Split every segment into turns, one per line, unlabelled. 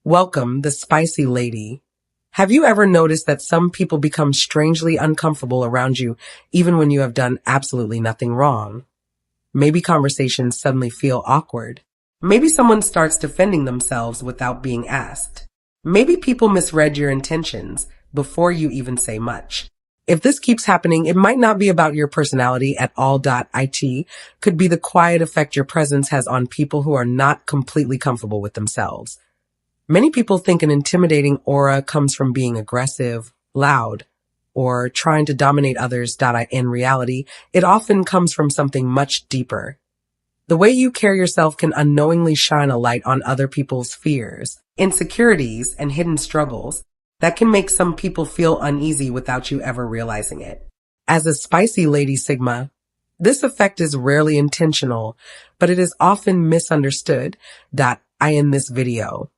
Welcome, the spicy lady. Have you ever noticed that some people become strangely uncomfortable around you even when you have done absolutely nothing wrong? Maybe conversations suddenly feel awkward. Maybe someone starts defending themselves without being asked. Maybe people misread your intentions before you even say much. If this keeps happening, it might not be about your personality at all. It could be the quiet effect your presence has on people who are not completely comfortable with themselves. Many people think an intimidating aura comes from being aggressive, loud, or trying to dominate others. In reality, it often comes from something much deeper. The way you carry yourself can unknowingly shine a light on other people's fears, insecurities, and hidden struggles that can make some people feel uneasy without you ever realizing it. As a spicy Lady-Sigma, this effect is rarely intentional, but it is often misunderstood. In this video,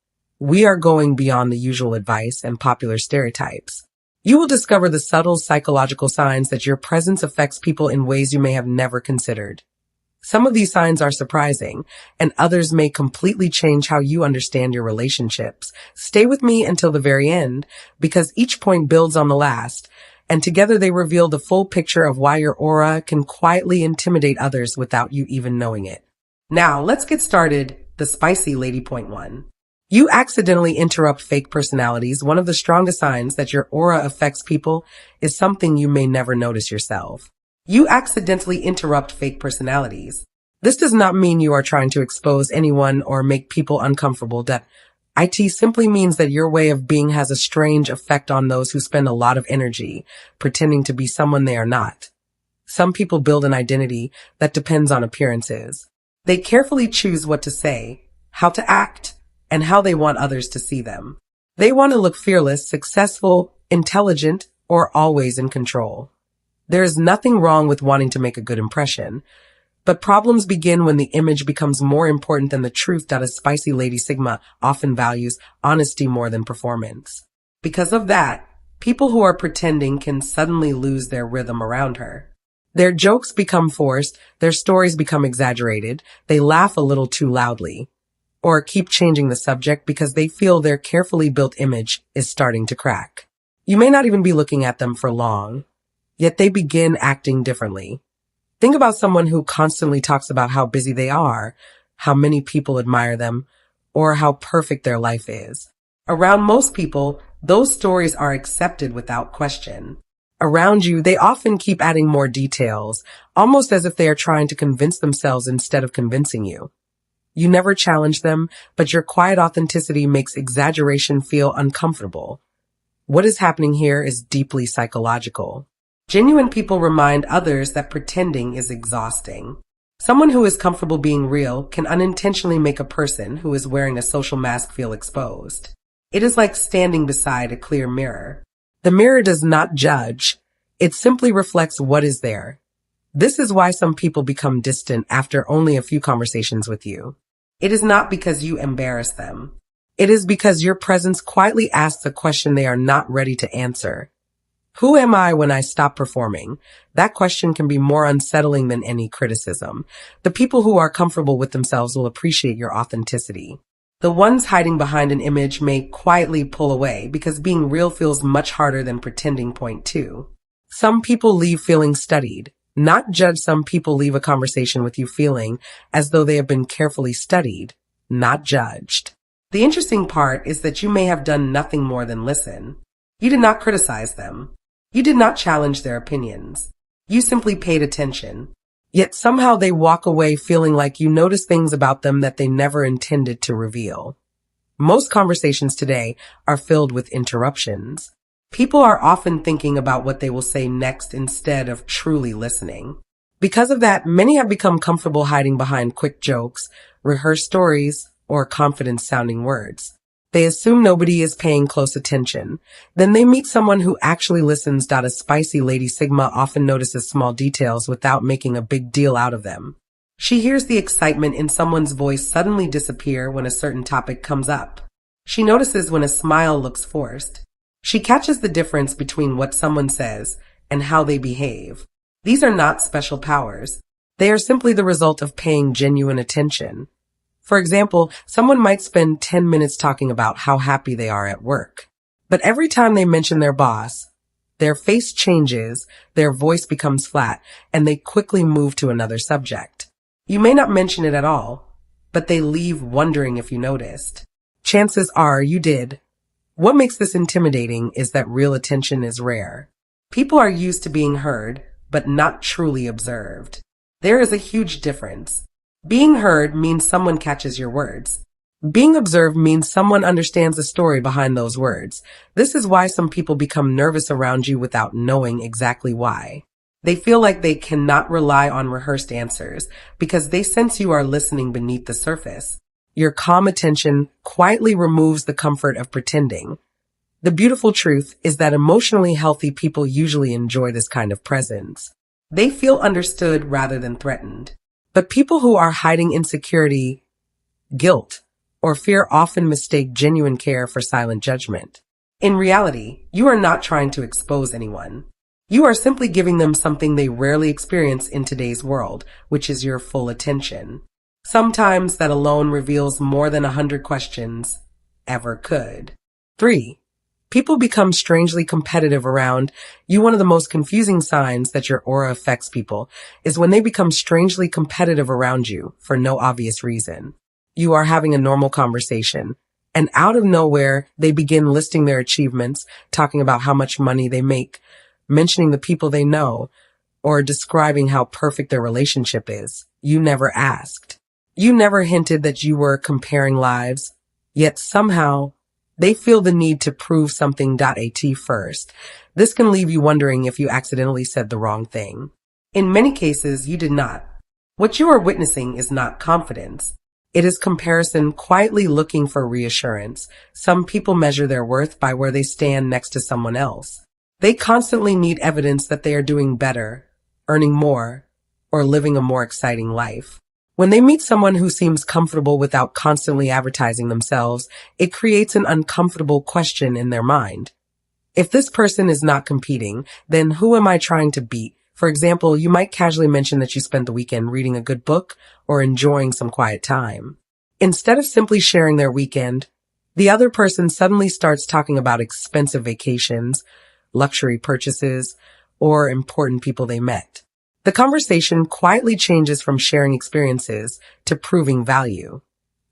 we are going beyond the usual advice and popular stereotypes. You will discover the subtle psychological signs that your presence affects people in ways you may have never considered. Some of these signs are surprising, and others may completely change how you understand your relationships. Stay with me until the very end, because each point builds on the last, and together they reveal the full picture of why your aura can quietly intimidate others without you even knowing it. Now, let's get started. The spicy lady. Point 1. You accidentally interrupt fake personalities. One of the strongest signs that your aura affects people is something you may never notice yourself. You accidentally interrupt fake personalities. This does not mean you are trying to expose anyone or make people uncomfortable. It simply means that your way of being has a strange effect on those who spend a lot of energy pretending to be someone they are not. Some people build an identity that depends on appearances. They carefully choose what to say, how to act, and how they want others to see them. They want to look fearless, successful, intelligent, or always in control. There is nothing wrong with wanting to make a good impression, but problems begin when the image becomes more important than the truth. A spicy Lady-Sigma often values honesty more than performance. Because of that, people who are pretending can suddenly lose their rhythm around her. Their jokes become forced, their stories become exaggerated, they laugh a little too loudly, or keep changing the subject because they feel their carefully built image is starting to crack. You may not even be looking at them for long, yet they begin acting differently. Think about someone who constantly talks about how busy they are, how many people admire them, or how perfect their life is. Around most people, those stories are accepted without question. Around you, they often keep adding more details, almost as if they are trying to convince themselves instead of convincing you. You never challenge them, but your quiet authenticity makes exaggeration feel uncomfortable. What is happening here is deeply psychological. Genuine people remind others that pretending is exhausting. Someone who is comfortable being real can unintentionally make a person who is wearing a social mask feel exposed. It is like standing beside a clear mirror. The mirror does not judge. It simply reflects what is there. This is why some people become distant after only a few conversations with you. It is not because you embarrass them. It is because your presence quietly asks a question they are not ready to answer. Who am I when I stop performing? That question can be more unsettling than any criticism. The people who are comfortable with themselves will appreciate your authenticity. The ones hiding behind an image may quietly pull away because being real feels much harder than pretending. Point 2. Some people leave feeling studied. Not judge. Some people leave a conversation with you feeling as though they have been carefully studied, not judged. The interesting part is that you may have done nothing more than listen. You did not criticize them. You did not challenge their opinions. You simply paid attention. Yet somehow they walk away feeling like you noticed things about them that they never intended to reveal. Most conversations today are filled with interruptions. People are often thinking about what they will say next instead of truly listening. Because of that, many have become comfortable hiding behind quick jokes, rehearsed stories, or confident-sounding words. They assume nobody is paying close attention. Then they meet someone who actually listens. A spicy Lady-Sigma often notices small details without making a big deal out of them. She hears the excitement in someone's voice suddenly disappear when a certain topic comes up. She notices when a smile looks forced. She catches the difference between what someone says and how they behave. These are not special powers. They are simply the result of paying genuine attention. For example, someone might spend 10 minutes talking about how happy they are at work. But every time they mention their boss, their face changes, their voice becomes flat, and they quickly move to another subject. You may not mention it at all, but they leave wondering if you noticed. Chances are you did. What makes this intimidating is that real attention is rare. People are used to being heard, but not truly observed. There is a huge difference. Being heard means someone catches your words. Being observed means someone understands the story behind those words. This is why some people become nervous around you without knowing exactly why. They feel like they cannot rely on rehearsed answers because they sense you are listening beneath the surface. Your calm attention quietly removes the comfort of pretending. The beautiful truth is that emotionally healthy people usually enjoy this kind of presence. They feel understood rather than threatened. But people who are hiding insecurity, guilt, or fear often mistake genuine care for silent judgment. In reality, you are not trying to expose anyone. You are simply giving them something they rarely experience in today's world, which is your full attention. Sometimes that alone reveals more than 100 questions ever could. 3. People become strangely competitive around you. One of the most confusing signs that your aura affects people is when they become strangely competitive around you for no obvious reason. You are having a normal conversation, and out of nowhere, they begin listing their achievements, talking about how much money they make, mentioning the people they know, or describing how perfect their relationship is. You never asked. You never hinted that you were comparing lives, yet somehow they feel the need to prove something. At first, this can leave you wondering if you accidentally said the wrong thing. In many cases, you did not. What you are witnessing is not confidence. It is comparison, quietly looking for reassurance. Some people measure their worth by where they stand next to someone else. They constantly need evidence that they are doing better, earning more, or living a more exciting life. When they meet someone who seems comfortable without constantly advertising themselves, it creates an uncomfortable question in their mind. If this person is not competing, then who am I trying to beat? For example, you might casually mention that you spent the weekend reading a good book or enjoying some quiet time. Instead of simply sharing their weekend, the other person suddenly starts talking about expensive vacations, luxury purchases, or important people they met. The conversation quietly changes from sharing experiences to proving value.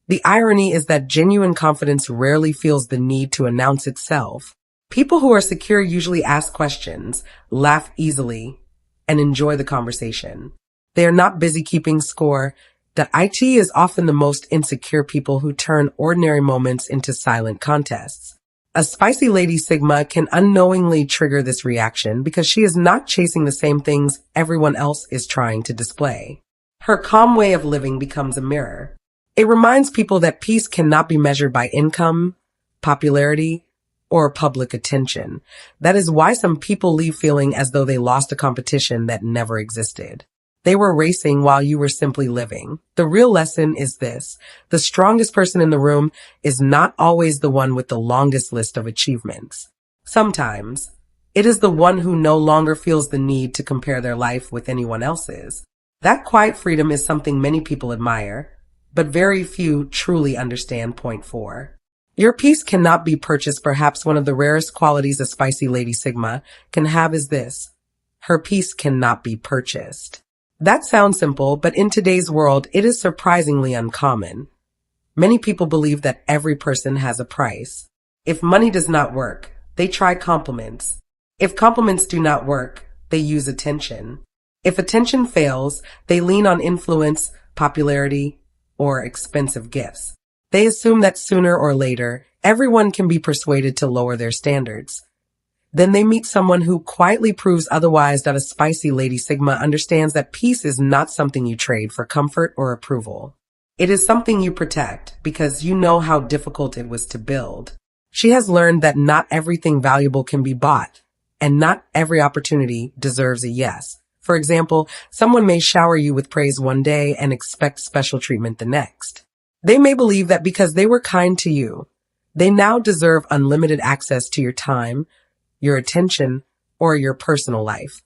The irony is that genuine confidence rarely feels the need to announce itself. People who are secure usually ask questions, laugh easily, and enjoy the conversation. They are not busy keeping score. The IT is often the most insecure people who turn ordinary moments into silent contests. A SpicyLady-Sigma can unknowingly trigger this reaction because she is not chasing the same things everyone else is trying to display. Her calm way of living becomes a mirror. It reminds people that peace cannot be measured by income, popularity, or public attention. That is why some people leave feeling as though they lost a competition that never existed. They were racing while you were simply living. The real lesson is this: the strongest person in the room is not always the one with the longest list of achievements. Sometimes, it is the one who no longer feels the need to compare their life with anyone else's. That quiet freedom is something many people admire, but very few truly understand. Point 4. Your peace cannot be purchased. Perhaps one of the rarest qualities a SpicyLady-Sigma can have is this: her peace cannot be purchased. That sounds simple, but in today's world, it is surprisingly uncommon. Many people believe that every person has a price. If money does not work, they try compliments. If compliments do not work, they use attention. If attention fails, they lean on influence, popularity, or expensive gifts. They assume that sooner or later, everyone can be persuaded to lower their standards. Then they meet someone who quietly proves otherwise. A SpicyLady-Sigma understands that peace is not something you trade for comfort or approval. It is something you protect because you know how difficult it was to build. She has learned that not everything valuable can be bought, and not every opportunity deserves a yes. For example, someone may shower you with praise one day and expect special treatment the next. They may believe that because they were kind to you, they now deserve unlimited access to your time, your attention, or your personal life.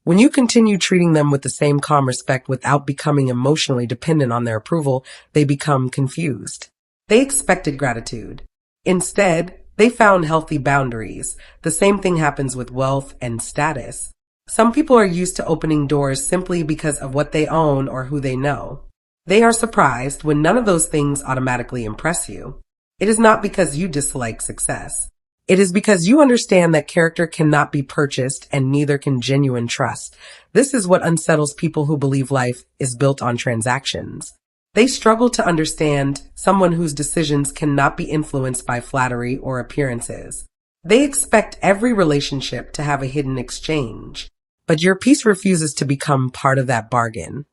When you continue treating them with the same calm respect without becoming emotionally dependent on their approval, they become confused. They expected gratitude. Instead, they found healthy boundaries. The same thing happens with wealth and status. Some people are used to opening doors simply because of what they own or who they know. They are surprised when none of those things automatically impress you. It is not because you dislike success. It is because you understand that character cannot be purchased and neither can genuine trust. This is what unsettles people who believe life is built on transactions. They struggle to understand someone whose decisions cannot be influenced by flattery or appearances. They expect every relationship to have a hidden exchange. But your peace refuses to become part of that bargain.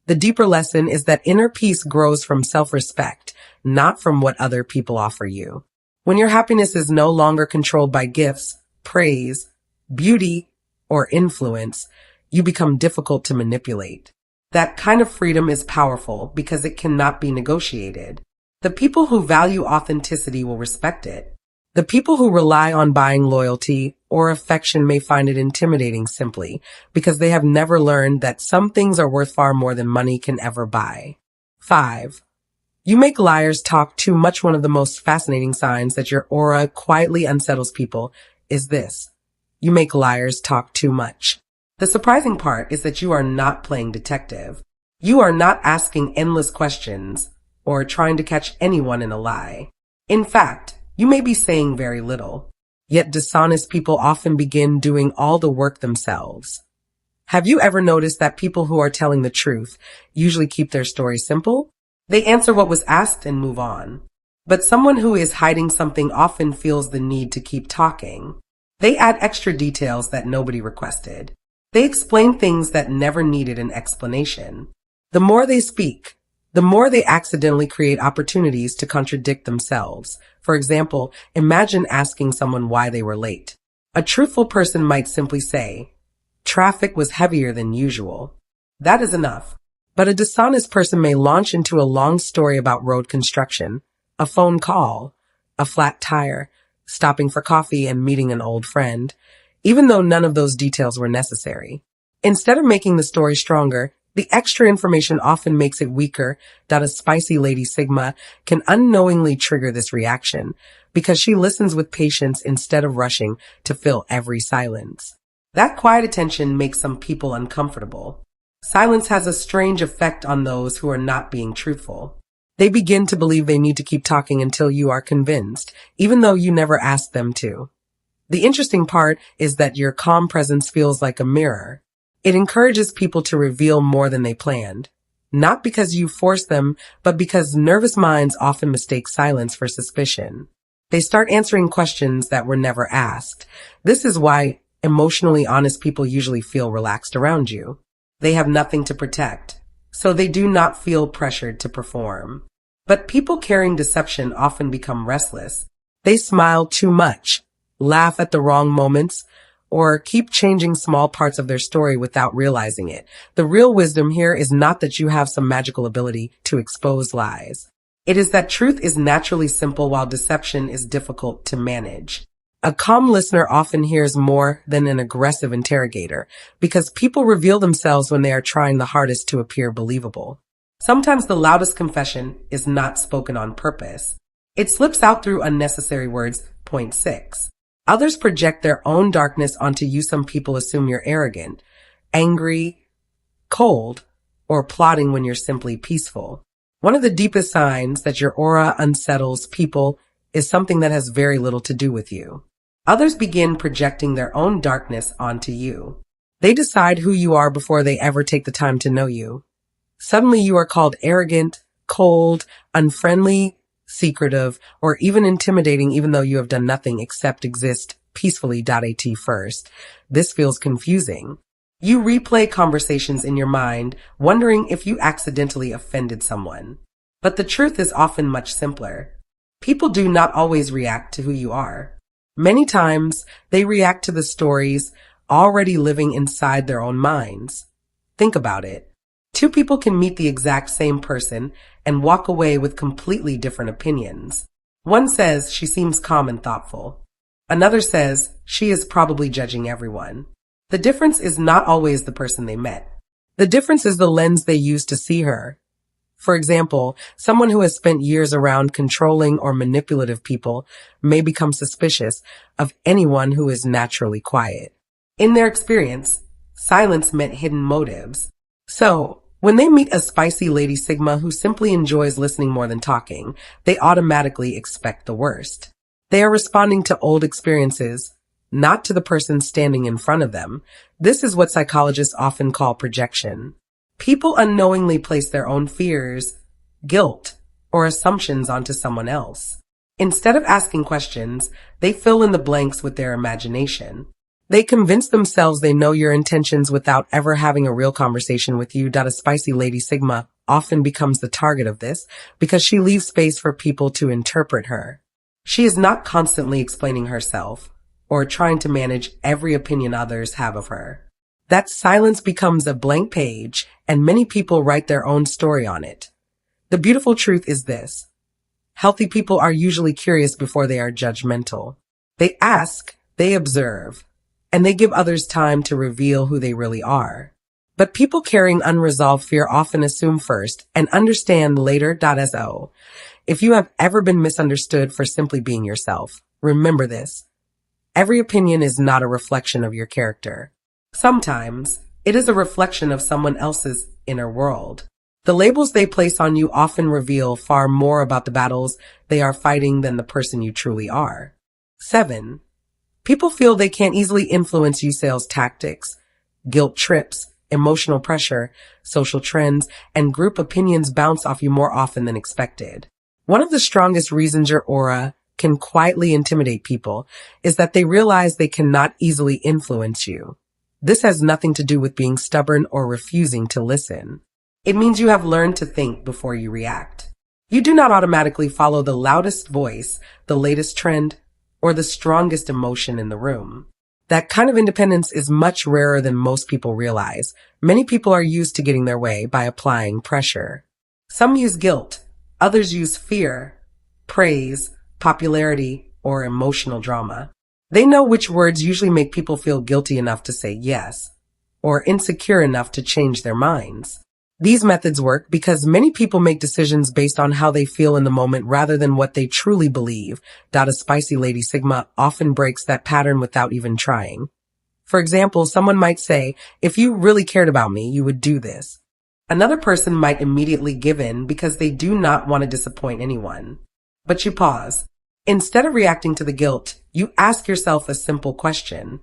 The deeper lesson is that inner peace grows from self-respect, not from what other people offer you. When your happiness is no longer controlled by gifts, praise, beauty, or influence, you become difficult to manipulate. That kind of freedom is powerful because it cannot be negotiated. The people who value authenticity will respect it. The people who rely on buying loyalty or affection may find it intimidating simply because they have never learned that some things are worth far more than money can ever buy. 5. You make liars talk too much. One of the most fascinating signs that your aura quietly unsettles people is this. You make liars talk too much. The surprising part is that you are not playing detective. You are not asking endless questions or trying to catch anyone in a lie. In fact, you may be saying very little, yet dishonest people often begin doing all the work themselves. Have you ever noticed that people who are telling the truth usually keep their story simple? They answer what was asked and move on. But someone who is hiding something often feels the need to keep talking. They add extra details that nobody requested. They explain things that never needed an explanation. The more they speak, the more they accidentally create opportunities to contradict themselves. For example, imagine asking someone why they were late. A truthful person might simply say, "Traffic was heavier than usual." That is enough. But a dishonest person may launch into a long story about road construction, a phone call, a flat tire, stopping for coffee and meeting an old friend, even though none of those details were necessary. Instead of making the story stronger, the extra information often makes it weaker. That a SpicyLady-Sigma can unknowingly trigger this reaction because she listens with patience instead of rushing to fill every silence. That quiet attention makes some people uncomfortable. Silence has a strange effect on those who are not being truthful. They begin to believe they need to keep talking until you are convinced, even though you never asked them to. The interesting part is that your calm presence feels like a mirror. It encourages people to reveal more than they planned. Not because you force them, but because nervous minds often mistake silence for suspicion. They start answering questions that were never asked. This is why emotionally honest people usually feel relaxed around you. They have nothing to protect, so they do not feel pressured to perform. But people carrying deception often become restless. They smile too much, laugh at the wrong moments, or keep changing small parts of their story without realizing it. The real wisdom here is not that you have some magical ability to expose lies. It is that truth is naturally simple while deception is difficult to manage. A calm listener often hears more than an aggressive interrogator because people reveal themselves when they are trying the hardest to appear believable. Sometimes the loudest confession is not spoken on purpose. It slips out through unnecessary words. Point 6. Others project their own darkness onto you. Some people assume you're arrogant, angry, cold, or plotting when you're simply peaceful. One of the deepest signs that your aura unsettles people is something that has very little to do with you. Others begin projecting their own darkness onto you. They decide who you are before they ever take the time to know you. Suddenly you are called arrogant, cold, unfriendly, secretive, or even intimidating even though you have done nothing except exist peacefully. At first, this feels confusing. You replay conversations in your mind, wondering if you accidentally offended someone. But the truth is often much simpler. People do not always react to who you are. Many times, they react to the stories already living inside their own minds. Think about it. Two people can meet the exact same person and walk away with completely different opinions. One says she seems calm and thoughtful. Another says she is probably judging everyone. The difference is not always the person they met. The difference is the lens they use to see her. For example, someone who has spent years around controlling or manipulative people may become suspicious of anyone who is naturally quiet. In their experience, silence meant hidden motives. So, when they meet a spicy Lady Sigma who simply enjoys listening more than talking, they automatically expect the worst. They are responding to old experiences, not to the person standing in front of them. This is what psychologists often call projection. People unknowingly place their own fears, guilt, or assumptions onto someone else. Instead of asking questions, they fill in the blanks with their imagination. They convince themselves they know your intentions without ever having a real conversation with you. A spicy Lady Sigma often becomes the target of this because she leaves space for people to interpret her. She is not constantly explaining herself or trying to manage every opinion others have of her. That silence becomes a blank page, and many people write their own story on it. The beautiful truth is this. Healthy people are usually curious before they are judgmental. They ask, they observe, and they give others time to reveal who they really are. But people carrying unresolved fear often assume first and understand later. So, if you have ever been misunderstood for simply being yourself, remember this. Every opinion is not a reflection of your character. Sometimes, it is a reflection of someone else's inner world. The labels they place on you often reveal far more about the battles they are fighting than the person you truly are. 7. People feel they can't easily influence you. Sales tactics, guilt trips, emotional pressure, social trends, and group opinions bounce off you more often than expected. One of the strongest reasons your aura can quietly intimidate people is that they realize they cannot easily influence you. This has nothing to do with being stubborn or refusing to listen. It means you have learned to think before you react. You do not automatically follow the loudest voice, the latest trend, or the strongest emotion in the room. That kind of independence is much rarer than most people realize. Many people are used to getting their way by applying pressure. Some use guilt, others use fear, praise, popularity, or emotional drama. They know which words usually make people feel guilty enough to say yes, or insecure enough to change their minds. These methods work because many people make decisions based on how they feel in the moment rather than what they truly believe. A spicy Lady Sigma often breaks that pattern without even trying. For example, someone might say, if you really cared about me, you would do this. Another person might immediately give in because they do not want to disappoint anyone. But you pause. Instead of reacting to the guilt, you ask yourself a simple question.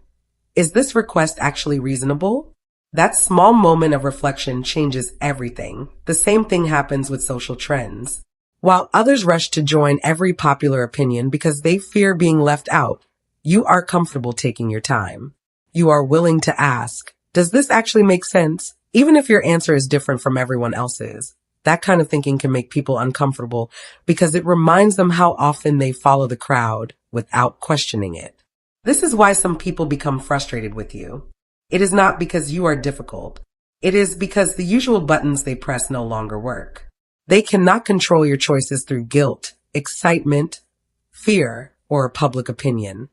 Is this request actually reasonable? That small moment of reflection changes everything. The same thing happens with social trends. While others rush to join every popular opinion because they fear being left out, you are comfortable taking your time. You are willing to ask, does this actually make sense? Even if your answer is different from everyone else's. That kind of thinking can make people uncomfortable because it reminds them how often they follow the crowd without questioning it. This is why some people become frustrated with you. It is not because you are difficult. It is because the usual buttons they press no longer work. They cannot control your choices through guilt, excitement, fear, or public opinion.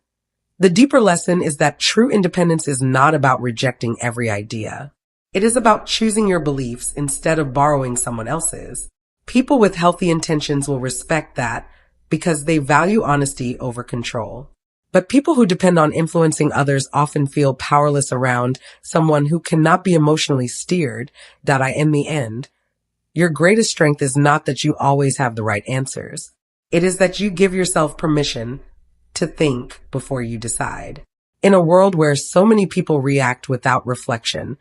The deeper lesson is that true independence is not about rejecting every idea. It is about choosing your beliefs instead of borrowing someone else's. People with healthy intentions will respect that because they value honesty over control. But people who depend on influencing others often feel powerless around someone who cannot be emotionally steered. In the end, your greatest strength is not that you always have the right answers. It is that you give yourself permission to think before you decide. In a world where so many people react without reflection,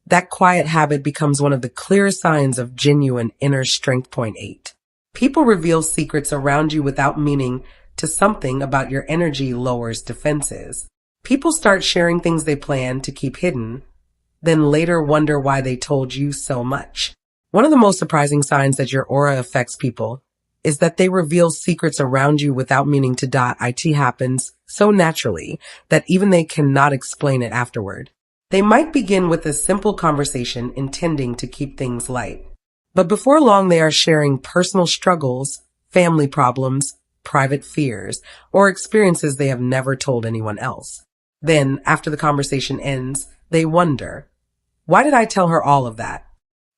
that quiet habit becomes one of the clearest signs of genuine inner strength. 8. People reveal secrets around you without meaning to something about your energy lowers defenses. People start sharing things they plan to keep hidden, then later wonder why they told you so much. One of the most surprising signs that your aura affects people is that they reveal secrets around you without meaning to. It happens so naturally that even they cannot explain it afterward. They might begin with a simple conversation intending to keep things light. But before long, they are sharing personal struggles, family problems, private fears, or experiences they have never told anyone else. Then, after the conversation ends, They wonder, why did I tell her all of that?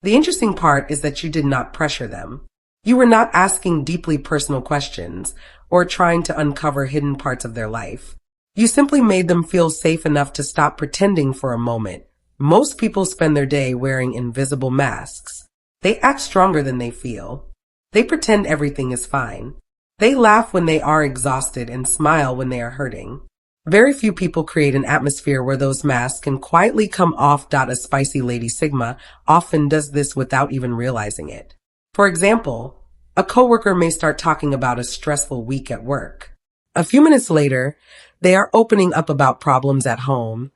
The interesting part is that you did not pressure them. You were not asking deeply personal questions or trying to uncover hidden parts of their life. You simply made them feel safe enough to stop pretending for a moment. Most people spend their day wearing invisible masks. They act stronger than they feel. They pretend everything is fine. They laugh when they are exhausted and smile when they are hurting. Very few people create an atmosphere where those masks can quietly come off. A SpicyLady-Sigma often does this without even realizing it. For example, a coworker may start talking about a stressful week at work. A few minutes later, they are opening up about problems at home,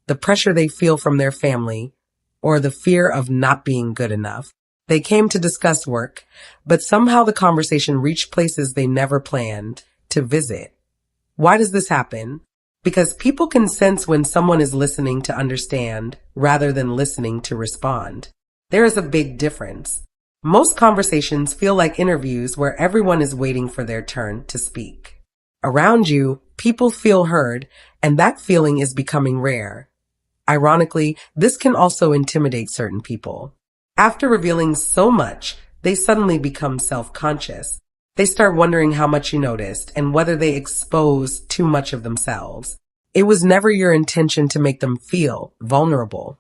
the pressure they feel from their family, or the fear of not being good enough. They came to discuss work, but somehow the conversation reached places they never planned to visit. Why does this happen? Because people can sense when someone is listening to understand rather than listening to respond. There is a big difference. Most conversations feel like interviews where everyone is waiting for their turn to speak. Around you, people feel heard, and that feeling is becoming rare. Ironically, this can also intimidate certain people. After revealing so much, they suddenly become self-conscious. They start wondering how much you noticed and whether they expose too much of themselves. It was never your intention to make them feel vulnerable.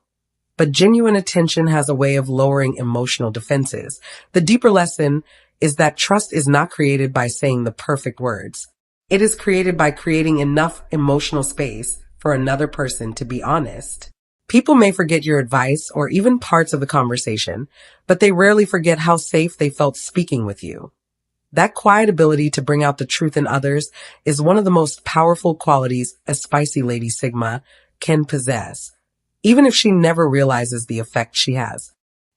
But genuine attention has a way of lowering emotional defenses. The deeper lesson is that trust is not created by saying the perfect words. It is created by creating enough emotional space for another person to be honest. People may forget your advice or even parts of the conversation, but they rarely forget how safe they felt speaking with you. That quiet ability to bring out the truth in others is one of the most powerful qualities a SpicyLady-Sigma can possess, even if she never realizes the effect she has.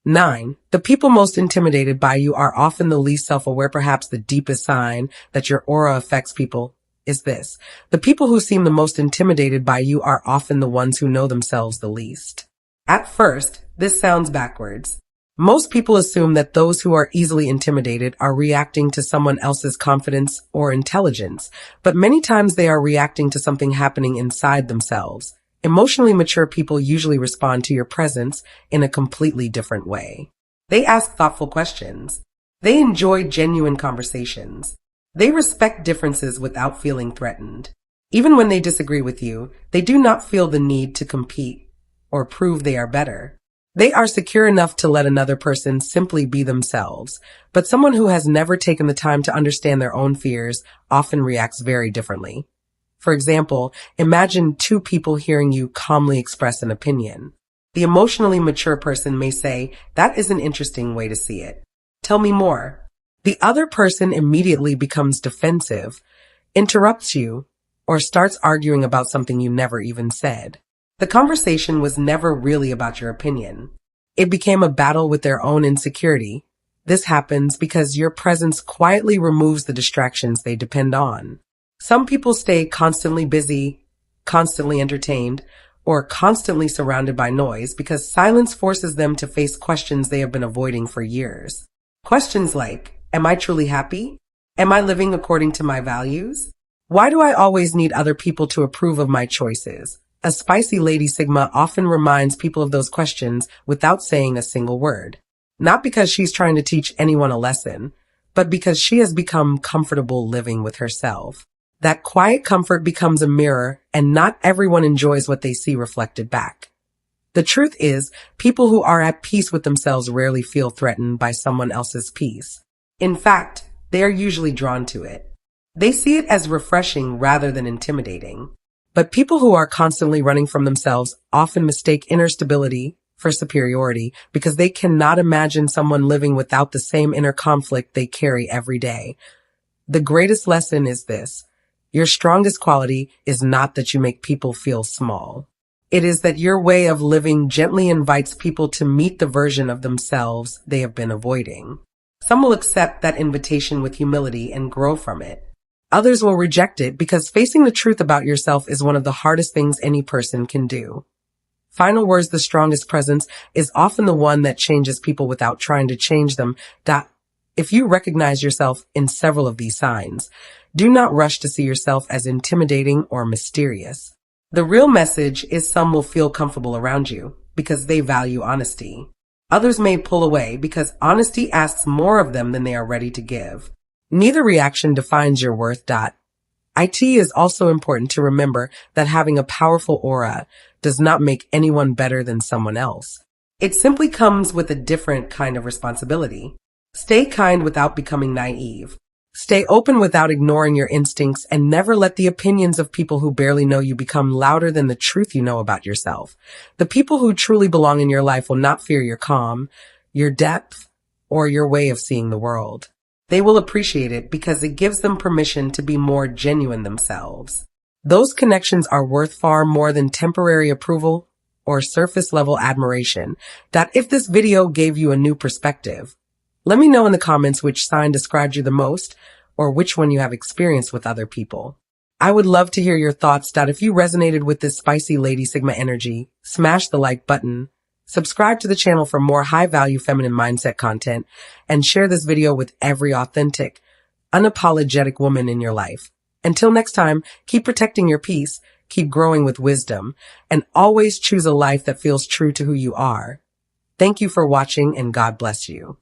9. The people most intimidated by you are often the least self-aware. Perhaps the deepest sign that your aura affects people is this. The people who seem the most intimidated by you are often the ones who know themselves the least. At first, this sounds backwards. Most people assume that those who are easily intimidated are reacting to someone else's confidence or intelligence, but many times they are reacting to something happening inside themselves. Emotionally mature people usually respond to your presence in a completely different way. They ask thoughtful questions. They enjoy genuine conversations. They respect differences without feeling threatened. Even when they disagree with you, they do not feel the need to compete or prove they are better. They are secure enough to let another person simply be themselves, but someone who has never taken the time to understand their own fears often reacts very differently. For example, imagine two people hearing you calmly express an opinion. The emotionally mature person may say, "That is an interesting way to see it. Tell me more." The other person immediately becomes defensive, interrupts you, or starts arguing about something you never even said. The conversation was never really about your opinion. It became a battle with their own insecurity. This happens because your presence quietly removes the distractions they depend on. Some people stay constantly busy, constantly entertained, or constantly surrounded by noise because silence forces them to face questions they have been avoiding for years. Questions like, am I truly happy? Am I living according to my values? Why do I always need other people to approve of my choices? A SpicyLady-Sigma often reminds people of those questions without saying a single word. Not because she's trying to teach anyone a lesson, but because she has become comfortable living with herself. That quiet comfort becomes a mirror, and not everyone enjoys what they see reflected back. The truth is, people who are at peace with themselves rarely feel threatened by someone else's peace. In fact, they are usually drawn to it. They see it as refreshing rather than intimidating. But people who are constantly running from themselves often mistake inner stability for superiority because they cannot imagine someone living without the same inner conflict they carry every day. The greatest lesson is this. Your strongest quality is not that you make people feel small. It is that your way of living gently invites people to meet the version of themselves they have been avoiding. Some will accept that invitation with humility and grow from it. Others will reject it because facing the truth about yourself is one of the hardest things any person can do. Final words, the strongest presence is often the one that changes people without trying to change them. If you recognize yourself in several of these signs, do not rush to see yourself as intimidating or mysterious. The real message is some will feel comfortable around you because they value honesty. Others may pull away because honesty asks more of them than they are ready to give. Neither reaction defines your worth. It is also important to remember that having a powerful aura does not make anyone better than someone else. It simply comes with a different kind of responsibility. Stay kind without becoming naive. Stay open without ignoring your instincts, and never let the opinions of people who barely know you become louder than the truth you know about yourself. The people who truly belong in your life will not fear your calm, your depth, or your way of seeing the world. They will appreciate it because it gives them permission to be more genuine themselves. Those connections are worth far more than temporary approval or surface level admiration. If this video gave you a new perspective, let me know in the comments which sign described you the most or which one you have experienced with other people. I would love to hear your thoughts. If you resonated with this spicy Lady Sigma energy, smash the like button, subscribe to the channel for more high-value feminine mindset content, and share this video with every authentic, unapologetic woman in your life. Until next time, keep protecting your peace, keep growing with wisdom, and always choose a life that feels true to who you are. Thank you for watching, and God bless you.